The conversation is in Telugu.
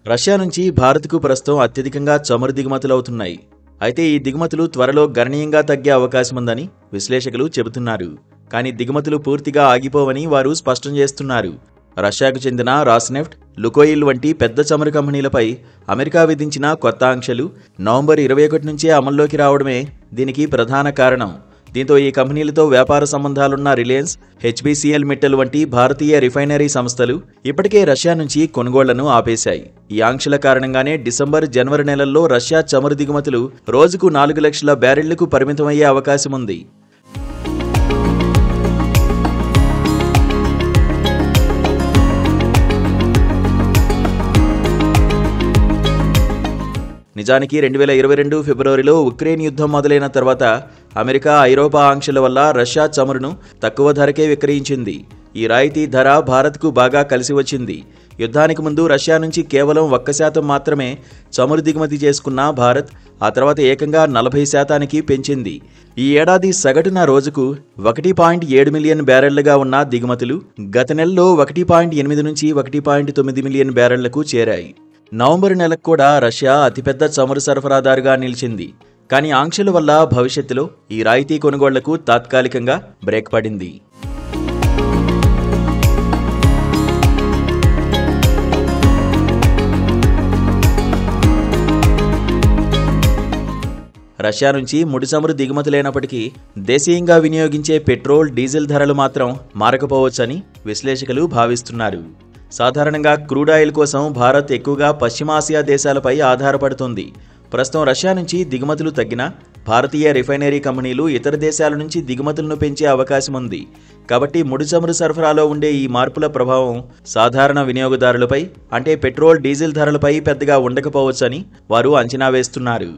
రష్యా నుంచి భారత్కు ప్రస్తుతం అత్యధికంగా చమురు దిగుమతులవుతున్నాయి. అయితే ఈ దిగుమతులు త్వరలో గణనీయంగా తగ్గే అవకాశముందని విశ్లేషకులు చెబుతున్నారు. కానీ దిగుమతులు పూర్తిగా ఆగిపోవని వారు స్పష్టం చేస్తున్నారు. రష్యాకు చెందిన రాస్నెఫ్ట్, లుకోయిల్ వంటి పెద్ద చమురు కంపెనీలపై అమెరికా విధించిన కొత్త ఆంక్షలు నవంబర్ 21 నుంచే అమల్లోకి రావడమే దీనికి ప్రధాన కారణం. దీంతో ఈ కంపెనీలతో వ్యాపార సంబంధాలున్న రిలయన్స్, హెచ్బిసిఎల్ మిట్టల్ వంటి భారతీయ రిఫైనరీ సంస్థలు ఇప్పటికే రష్యా నుంచి కొనుగోళ్లను ఆపేశాయి. ఈ ఆంక్షల కారణంగానే డిసెంబర్, జనవరి నెలల్లో రష్యా చమురు దిగుమతులు రోజుకు 4 లక్షల బ్యారెళ్లకు పరిమితమయ్యే అవకాశముంది. నిజానికి 2022 ఫిబ్రవరిలో ఉక్రెయిన్ యుద్ధం మొదలైన తర్వాత అమెరికా, ఐరోపా ఆంక్షల వల్ల రష్యా చమురును తక్కువ ధరకే విక్రయించింది. ఈ రాయితీ ధర భారత్కు బాగా కలిసి వచ్చింది. యుద్ధానికి ముందు రష్యా నుంచి కేవలం 1% మాత్రమే చమురు దిగుమతి చేసుకున్న భారత్ ఆ తర్వాత ఏకంగా 40% పెంచింది. ఈ ఏడాది సగటున రోజుకు 1.7 మిలియన్ బ్యారెళ్లుగా ఉన్న దిగుమతులు గత నెలలో 1.8 నుంచి 1.9 మిలియన్ బ్యారెళ్లకు చేరాయి. నవంబర్ నెలకు కూడా రష్యా అతిపెద్ద చమురు సరఫరాదారుగా నిలిచింది. కానీ ఆంక్షల వల్ల భవిష్యత్తులో ఈ రాయితీ కొనుగోళ్లకు తాత్కాలికంగా బ్రేక్ పడింది. రష్యా నుంచి ముడి చమురు దిగుమతులైనప్పటికీ దేశీయంగా వినియోగించే పెట్రోల్, డీజిల్ ధరలు మాత్రం మారకపోవచ్చని విశ్లేషకులు భావిస్తున్నారు. సాధారణంగా క్రూడ్ ఆయిల్ కోసం భారత్ ఎక్కువగా పశ్చిమాసియా దేశాలపై ఆధారపడుతుంది. ప్రస్తుతం రష్యా నుంచి దిగుమతులు తగ్గినా భారతీయ రిఫైనరీ కంపెనీలు ఇతర దేశాల నుంచి దిగుమతులను పెంచే అవకాశం ఉంది. కాబట్టి ముడి చమురు సరఫరాలో ఉండే ఈ మార్పుల ప్రభావం సాధారణ వినియోగదారులపై అంటే పెట్రోల్, డీజిల్ ధరలపై పెద్దగా ఉండకపోవచ్చని వారు అంచనా వేస్తున్నారు.